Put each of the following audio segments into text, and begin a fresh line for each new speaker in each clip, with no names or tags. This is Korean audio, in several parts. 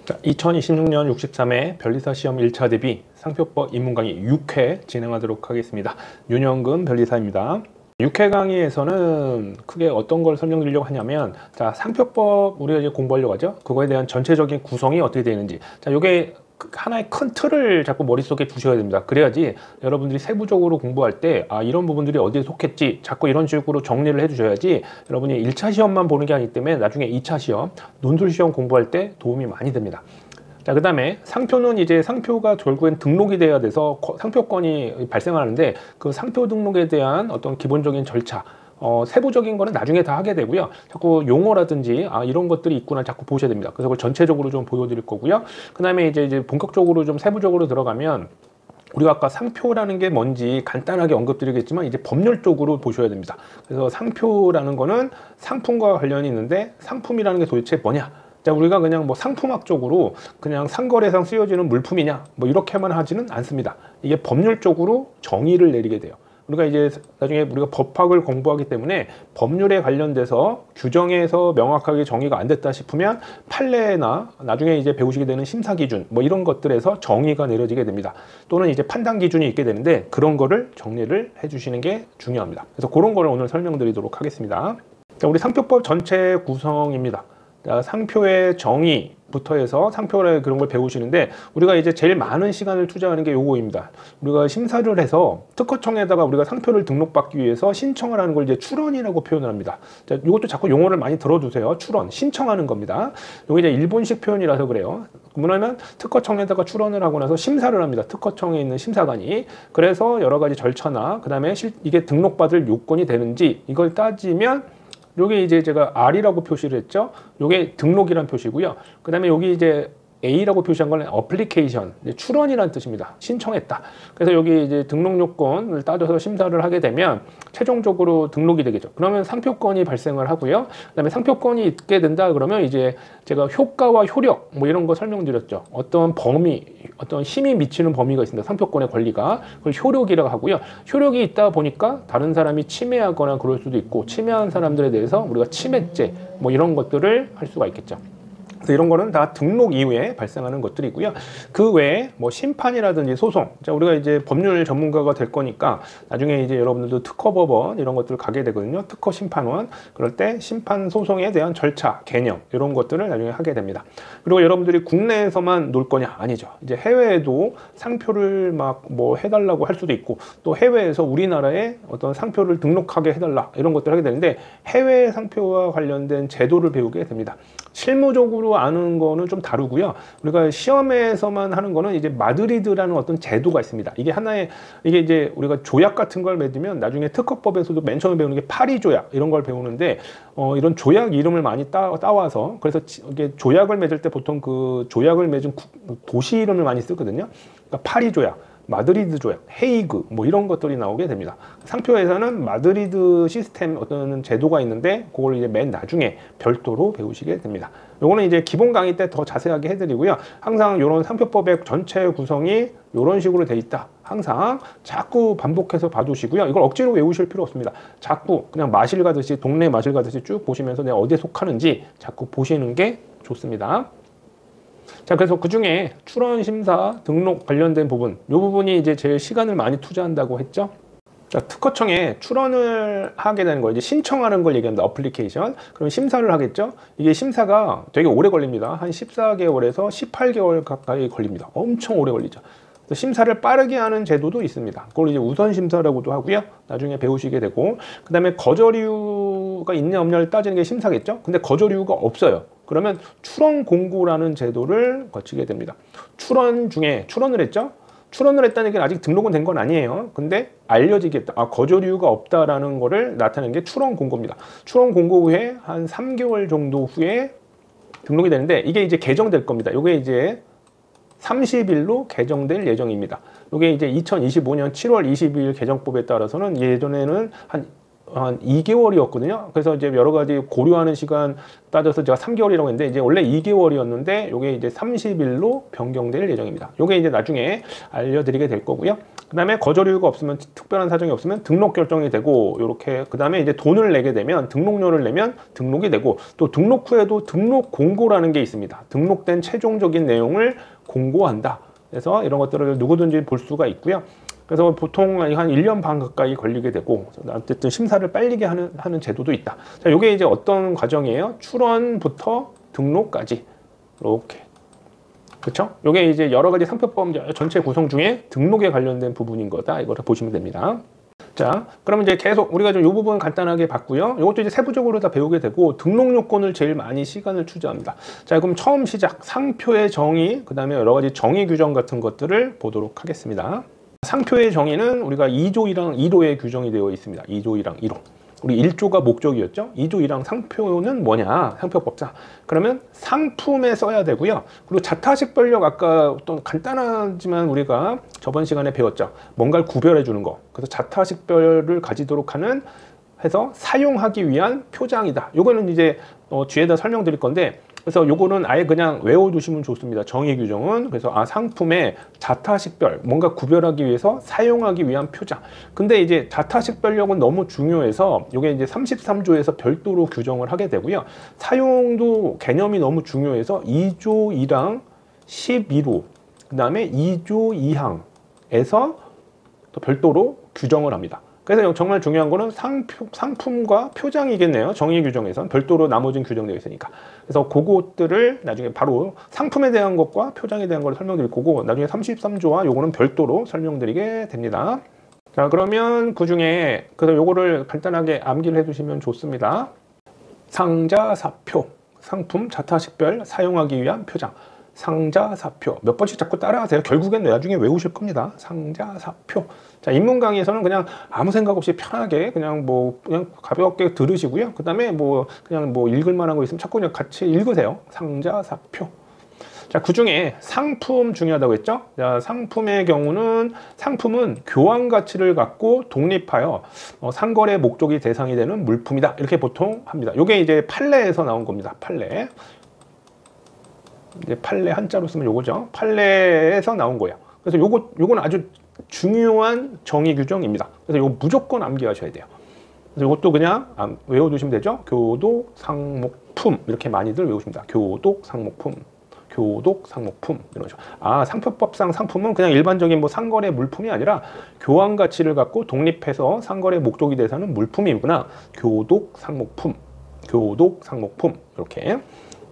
자, 2026년 63회 변리사 시험 1차 대비 상표법 입문 강의 6회 진행하도록 하겠습니다. 윤영근 변리사입니다. 6회 강의에서는 크게 어떤 걸 설명드리려고 하냐면, 자, 상표법 우리가 이제 공부하려고 하죠. 그거에 대한 전체적인 구성이 어떻게 되는지, 자, 요게 하나의 큰 틀을 자꾸 머릿속에 두셔야 됩니다. 그래야지 여러분들이 세부적으로 공부할 때 이런 부분들이 어디에 속했지, 자꾸 이런 식으로 정리를 해 주셔야지 여러분이 1차 시험만 보는 게 아니기 때문에 나중에 2차 시험, 논술 시험 공부할 때 도움이 많이 됩니다. 자, 그 다음에 상표는 이제 상표가 결국엔 등록이 돼야 돼서 상표권이 발생하는데, 그 상표 등록에 대한 어떤 기본적인 절차, 세부적인 거는 나중에 다 하게 되고요. 자꾸 용어라든지 이런 것들이 있구나 자꾸 보셔야 됩니다. 그래서 그걸 전체적으로 좀 보여드릴 거고요. 그 다음에 이제 본격적으로 좀 세부적으로 들어가면, 우리가 아까 상표라는 게 뭔지 간단하게 언급드리겠지만 이제 법률 쪽으로 보셔야 됩니다. 그래서 상표라는 거는 상품과 관련이 있는데, 상품이라는 게 도대체 뭐냐? 자, 우리가 그냥 뭐 상품학적으로 그냥 상거래상 쓰여지는 물품이냐 뭐 이렇게만 하지는 않습니다. 이게 법률적으로 정의를 내리게 돼요. 우리가 이제 나중에 우리가 법학을 공부하기 때문에 법률에 관련돼서 규정에서 명확하게 정의가 안 됐다 싶으면 판례나 나중에 이제 배우시게 되는 심사 기준 뭐 이런 것들에서 정의가 내려지게 됩니다. 또는 이제 판단 기준이 있게 되는데, 그런 거를 정리를 해 주시는 게 중요합니다. 그래서 그런 거를 오늘 설명드리도록 하겠습니다. 자, 우리 상표법 전체 구성입니다. 자, 상표의 정의부터 해서 상표의 그런 걸 배우시는데, 우리가 이제 제일 많은 시간을 투자하는 게 요거입니다. 우리가 심사를 해서 특허청에다가 우리가 상표를 등록받기 위해서 신청을 하는 걸 이제 출원이라고 표현을 합니다. 자, 이것도 자꾸 용어를 많이 들어두세요. 출원, 신청하는 겁니다. 이게 이제 일본식 표현이라서 그래요. 뭐냐면 특허청에다가 출원을 하고 나서 심사를 합니다. 특허청에 있는 심사관이. 그래서 여러 가지 절차나 그 다음에 이게 등록받을 요건이 되는지 이걸 따지면, 요게 이제 제가 R이라고 표시를 했죠. 요게 등록이란 표시고요. 그 다음에 여기 이제 A라고 표시한 건 어플리케이션, 출원이라는 뜻입니다. 신청했다. 그래서 여기 이제 등록 요건을 따져서 심사를 하게 되면 최종적으로 등록이 되겠죠. 그러면 상표권이 발생을 하고요. 그다음에 상표권이 있게 된다 그러면 이제 제가 효과와 효력 뭐 이런 거 설명드렸죠. 어떤 범위, 어떤 힘이 미치는 범위가 있습니다. 상표권의 권리가. 그걸 효력이라고 하고요. 효력이 있다 보니까 다른 사람이 침해하거나 그럴 수도 있고, 침해한 사람들에 대해서 우리가 침해죄 뭐 이런 것들을 할 수가 있겠죠. 그래서 이런 거는 다 등록 이후에 발생하는 것들이고요. 그 외에 뭐 심판이라든지 소송, 자, 우리가 이제 법률 전문가가 될 거니까 나중에 이제 여러분들도 특허법원 이런 것들 가게 되거든요. 특허 심판원. 그럴 때 심판 소송에 대한 절차, 개념 이런 것들을 나중에 하게 됩니다. 그리고 여러분들이 국내에서만 놀 거냐? 아니죠. 이제 해외에도 상표를 막 뭐 해달라고 할 수도 있고, 또 해외에서 우리나라에 어떤 상표를 등록하게 해달라 이런 것들을 하게 되는데, 해외 상표와 관련된 제도를 배우게 됩니다. 실무적으로 아는 거는 좀 다르고요. 우리가 시험에서만 하는 거는 이제 마드리드라는 어떤 제도가 있습니다. 이게 하나의, 이게 이제 우리가 조약 같은 걸 맺으면 나중에 특허법에서도 맨 처음에 배우는 게 파리 조약 이런 걸 배우는데, 이런 조약 이름을 많이 따와서, 그래서 이게 조약을 맺을 때 보통 그 조약을 맺은 도시 이름을 많이 쓰거든요. 그러니까 파리 조약, 마드리드 조약, 헤이그 뭐 이런 것들이 나오게 됩니다. 상표에서는 마드리드 시스템 어떤 제도가 있는데, 그걸 이제 맨 나중에 별도로 배우시게 됩니다. 요거는 이제 기본 강의 때 더 자세하게 해드리고요. 항상 이런 상표법의 전체 구성이 이런 식으로 돼 있다. 항상 자꾸 반복해서 봐두시고요. 이걸 억지로 외우실 필요 없습니다. 자꾸 그냥 마실 가듯이, 동네 마실 가듯이 쭉 보시면서 내가 어디에 속하는지 자꾸 보시는 게 좋습니다. 자, 그래서 그 중에 출원 심사 등록 관련된 부분, 이 부분이 이제 제일 시간을 많이 투자한다고 했죠. 자, 특허청에 출원을 하게 되는 거, 이제 신청하는 걸 얘기합니다. 어플리케이션. 그럼 심사를 하겠죠. 이게 심사가 되게 오래 걸립니다. 한 14개월에서 18개월 가까이 걸립니다. 엄청 오래 걸리죠. 심사를 빠르게 하는 제도도 있습니다. 그걸 이제 우선 심사라고도 하고요. 나중에 배우시게 되고, 그 다음에 거절 이유가 있냐 없냐를 따지는 게 심사겠죠. 근데 거절 이유가 없어요. 그러면 출원 공고라는 제도를 거치게 됩니다. 출원 중에 출원을 했죠. 출원을 했다는 게 아직 등록은 된 건 아니에요. 근데 알려지겠다. 거절 이유가 없다라는 거를 나타내는 게 출원 공고입니다. 출원 공고 후에 한 3개월 정도 후에 등록이 되는데, 이게 이제 개정될 겁니다. 이게 이제 30일로 개정될 예정입니다. 이게 이제 2025년 7월 22일 개정법에 따라서는 예전에는 한 한 2개월이었거든요. 그래서 이제 여러 가지 고려하는 시간 따져서 제가 3개월이라고 했는데 이제 원래 2개월이었는데 요게 이제 30일로 변경될 예정입니다. 요게 이제 나중에 알려드리게 될 거고요. 그 다음에 거절 이유가 없으면, 특별한 사정이 없으면 등록 결정이 되고, 요렇게 그 다음에 이제 돈을 내게 되면, 등록료를 내면 등록이 되고, 또 등록 후에도 등록 공고라는 게 있습니다. 등록된 최종적인 내용을 공고한다. 그래서 이런 것들을 누구든지 볼 수가 있고요. 그래서 보통 한 1년 반 가까이 걸리게 되고, 어쨌든 심사를 빨리게 하는 제도도 있다. 자, 요게 이제 어떤 과정이에요? 출원부터 등록까지. 이렇게. 그렇죠? 요게 이제 여러 가지 상표법 전체 구성 중에 등록에 관련된 부분인 거다. 이거를 보시면 됩니다. 자, 그러면 이제 계속 우리가 좀 이 부분 간단하게 봤고요. 이것도 이제 세부적으로 다 배우게 되고, 등록 요건을 제일 많이 시간을 투자합니다. 자, 그럼 처음 시작 상표의 정의, 그 다음에 여러 가지 정의 규정 같은 것들을 보도록 하겠습니다. 상표의 정의는 우리가 2조 1항 1호에 규정이 되어 있습니다. 2조 1항 1호. 우리 1조가 목적이었죠. 2조 1항 상표는 뭐냐? 상표법상. 그러면 상품에 써야 되고요. 그리고 자타식별력, 아까 어떤 간단하지만 우리가 저번 시간에 배웠죠. 뭔가를 구별해 주는 거. 그래서 자타식별을 가지도록 하는 해서 사용하기 위한 표장이다. 요거는 이제 뒤에다 설명드릴 건데, 그래서 요거는 아예 그냥 외워두시면 좋습니다. 정의 규정은. 그래서 상품의 자타식별, 뭔가 구별하기 위해서 사용하기 위한 표장. 근데 이제 자타식별력은 너무 중요해서 요게 이제 33조에서 별도로 규정을 하게 되고요. 사용도 개념이 너무 중요해서 2조 1항 11호, 그 다음에 2조 2항에서 또 별도로 규정을 합니다. 그래서 정말 중요한 거는 상품과 표장이겠네요. 정의 규정에선 별도로 나머지는 규정되어 있으니까. 그래서 그것들을 나중에 바로 상품에 대한 것과 표장에 대한 걸 설명드릴 거고, 나중에 33조와 요거는 별도로 설명드리게 됩니다. 자, 그러면 그 중에 그래서 요거를 간단하게 암기를 해두시면 좋습니다. 상자사표, 상품 자타식별 사용하기 위한 표장. 상자사표 몇 번씩 자꾸 따라하세요. 결국엔 나중에 외우실 겁니다. 상자사표. 자, 입문 강의에서는 그냥 아무 생각 없이 편하게 그냥 가볍게 들으시고요. 그 다음에 그냥 읽을 만한 거 있으면 자꾸 그냥 같이 읽으세요. 상자사표. 자, 그 중에 상품 중요하다고 했죠. 자, 상품의 경우는 상품은 교환 가치를 갖고 독립하여 상거래 목적이 대상이 되는 물품이다. 이렇게 보통 합니다. 이게 이제 판례에서 나온 겁니다. 판례. 이제 판례 한자로 쓰면 요거죠. 판례에서 나온 거예요. 그래서 요건 아주 중요한 정의 규정입니다. 그래서 요거 무조건 암기하셔야 돼요. 그래서 요것도 그냥 외워두시면 되죠. 교독, 상목품 이렇게 많이들 외우십니다. 교독, 상목품, 교독, 상목품 이러죠. 상표법상 상품은 그냥 일반적인 상거래 물품이 아니라 교환 가치를 갖고 독립해서 상거래 목적이 돼서는 물품이구나. 교독, 상목품, 교독, 상목품 이렇게.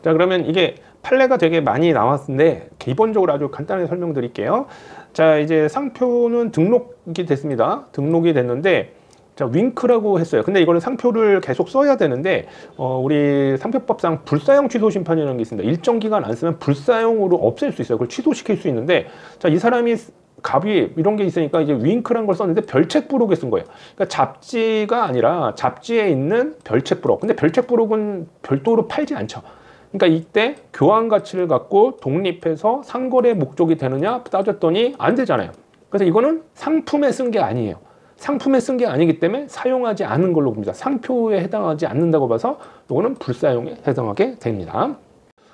자, 그러면 이게 판례가 되게 많이 나왔는데 기본적으로 아주 간단하게 설명드릴게요. 자, 이제 상표는 등록이 됐습니다. 등록이 됐는데, 자, 윙크라고 했어요. 근데 이거는 상표를 계속 써야 되는데, 우리 상표법상 불사용 취소 심판이라는 게 있습니다. 일정 기간 안 쓰면 불사용으로 없앨 수 있어요. 그걸 취소시킬 수 있는데, 자, 이 사람이 갑이 이런 게 있으니까 이제 윙크란 걸 썼는데 별책 부록에 쓴 거예요. 그러니까 잡지가 아니라 잡지에 있는 별책 부록. 근데 별책 부록은 별도로 팔지 않죠. 그러니까 이때 교환 가치를 갖고 독립해서 상거래 목적이 되느냐 따졌더니 안 되잖아요. 그래서 이거는 상품에 쓴 게 아니에요. 상품에 쓴 게 아니기 때문에 사용하지 않은 걸로 봅니다. 상표에 해당하지 않는다고 봐서 이거는 불사용에 해당하게 됩니다.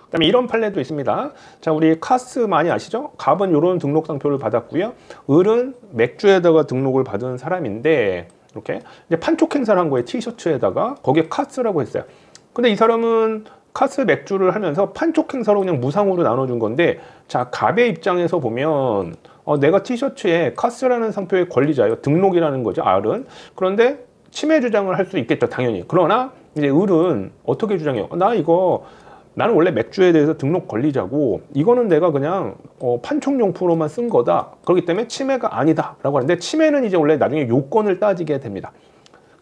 그다음에 이런 판례도 있습니다. 자, 우리 카스 많이 아시죠? 갑은 이런 등록 상표를 받았고요. 을은 맥주에다가 등록을 받은 사람인데 이렇게 이제 판촉 행사를 한 거예요. 티셔츠에다가 거기에 카스라고 했어요. 근데 이 사람은 카스 맥주를 하면서 판촉 행사로 그냥 무상으로 나눠준 건데, 자, 갑의 입장에서 보면 내가 티셔츠에 카스라는 상표의 권리자예요. 등록이라는 거죠, R은. 그런데 침해 주장을 할 수 있겠죠, 당연히. 그러나 이제 을은 어떻게 주장해요? 나는 원래 맥주에 대해서 등록 권리자고 이거는 내가 그냥 판촉용품으로만 쓴 거다. 그렇기 때문에 침해가 아니다 라고 하는데, 침해는 이제 원래 나중에 요건을 따지게 됩니다.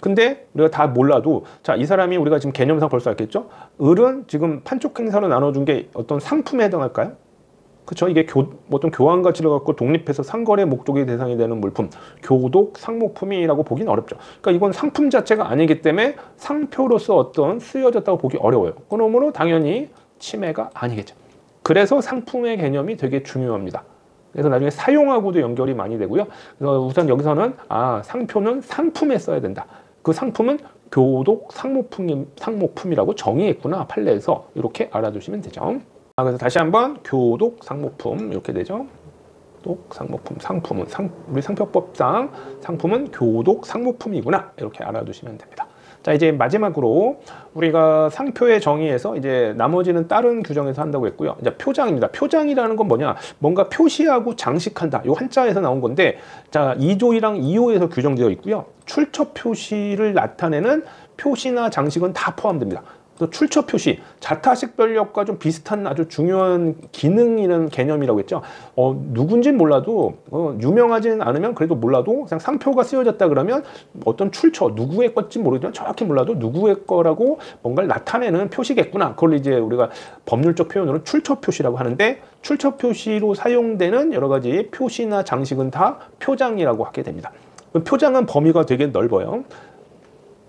근데 우리가 다 몰라도, 자, 이 사람이 우리가 지금 개념상 벌써 알겠죠? 을은 지금 판촉 행사로 나눠준 게 어떤 상품에 해당할까요? 그쵸? 이게 어떤 교환 가치를 갖고 독립해서 상거래 목적이 대상이 되는 물품, 교독, 상목품이라고 보기는 어렵죠. 그러니까 이건 상품 자체가 아니기 때문에 상표로서 어떤 쓰여졌다고 보기 어려워요. 그러므로 당연히 침해가 아니겠죠. 그래서 상품의 개념이 되게 중요합니다. 그래서 나중에 사용하고도 연결이 많이 되고요. 그래서 우선 여기서는 상표는 상품에 써야 된다. 그 상품은 교독 상모품이라고 정의했구나, 판례에서. 이렇게 알아두시면 되죠. 그래서 다시 한번 교독 상모품 이렇게 되죠. 교독 상모품, 상품은 우리 상표법상 상품은 교독 상모품이구나, 이렇게 알아두시면 됩니다. 자, 이제 마지막으로 우리가 상표의 정의에서 이제 나머지는 다른 규정에서 한다고 했고요. 이제 표장입니다. 표장이라는 건 뭐냐? 뭔가 표시하고 장식한다. 요 한자에서 나온 건데, 자, 2조이랑 2호에서 규정되어 있고요. 출처 표시를 나타내는 표시나 장식은 다 포함됩니다. 또 출처 표시, 자타식별력과 좀 비슷한 아주 중요한 기능이라는 개념이라고 했죠. 누군진 몰라도, 유명하진 않으면 그래도 몰라도 그냥 상표가 쓰여졌다 그러면 어떤 출처, 누구의 건지 모르지만 정확히 몰라도 누구의 거라고 뭔가를 나타내는 표시겠구나. 그걸 이제 우리가 법률적 표현으로 출처 표시라고 하는데, 출처 표시로 사용되는 여러 가지 표시나 장식은 다 표장이라고 하게 됩니다. 표장은 범위가 되게 넓어요.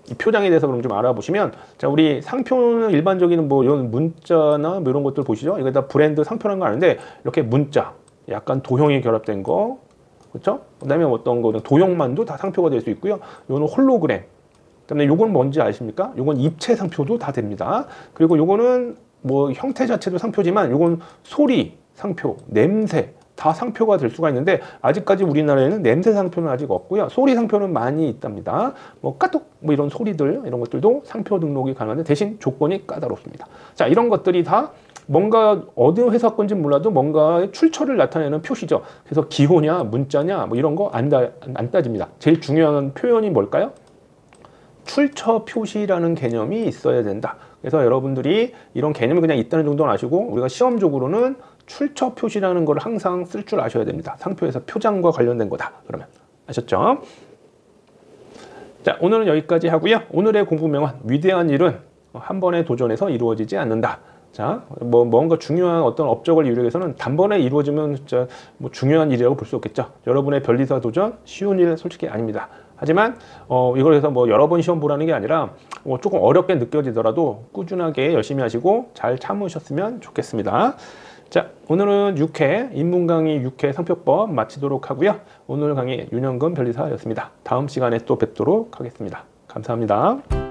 이 표장에 대해서 그럼 좀 알아보시면, 자, 우리 상표는 일반적인 뭐 이런 문자나 뭐 이런 것들 보시죠. 이거 다 브랜드 상표라는 거 아는데, 이렇게 문자, 약간 도형이 결합된 거, 그렇죠? 그다음에 어떤 거는 도형만도 다 상표가 될 수 있고요. 요거는 홀로그램. 그다음에 요건 뭔지 아십니까? 요건 입체 상표도 다 됩니다. 그리고 요거는 뭐 형태 자체도 상표지만, 요건 소리 상표, 냄새 다 상표가 될 수가 있는데, 아직까지 우리나라에는 냄새 상표는 아직 없고요. 소리 상표는 많이 있답니다. 뭐 까똑 뭐 이런 소리들, 이런 것들도 상표 등록이 가능한데, 대신 조건이 까다롭습니다. 자, 이런 것들이 다 뭔가 어느 회사 건지 몰라도 뭔가의 출처를 나타내는 표시죠. 그래서 기호냐 문자냐 뭐 이런 거 안 따집니다. 제일 중요한 표현이 뭘까요? 출처 표시라는 개념이 있어야 된다. 그래서 여러분들이 이런 개념이 그냥 있다는 정도는 아시고, 우리가 시험적으로는 출처 표시라는 걸 항상 쓸 줄 아셔야 됩니다. 상표에서 표장과 관련된 거다 그러면. 아셨죠? 자, 오늘은 여기까지 하고요. 오늘의 공부 명언, 위대한 일은 한 번에 도전해서 이루어지지 않는다. 자, 뭐 뭔가 중요한 어떤 업적을 이루기 위해서는 단번에 이루어지면 진짜 뭐 중요한 일이라고 볼 수 없겠죠. 여러분의 변리사 도전 쉬운 일 솔직히 아닙니다. 하지만 이걸 해서 뭐 여러 번 시험 보라는 게 아니라 조금 어렵게 느껴지더라도 꾸준하게 열심히 하시고 잘 참으셨으면 좋겠습니다. 자, 오늘은 6회 인문 강의 6회 상표법 마치도록 하고요. 오늘 강의 윤영근 변리사였습니다. 다음 시간에 또 뵙도록 하겠습니다. 감사합니다.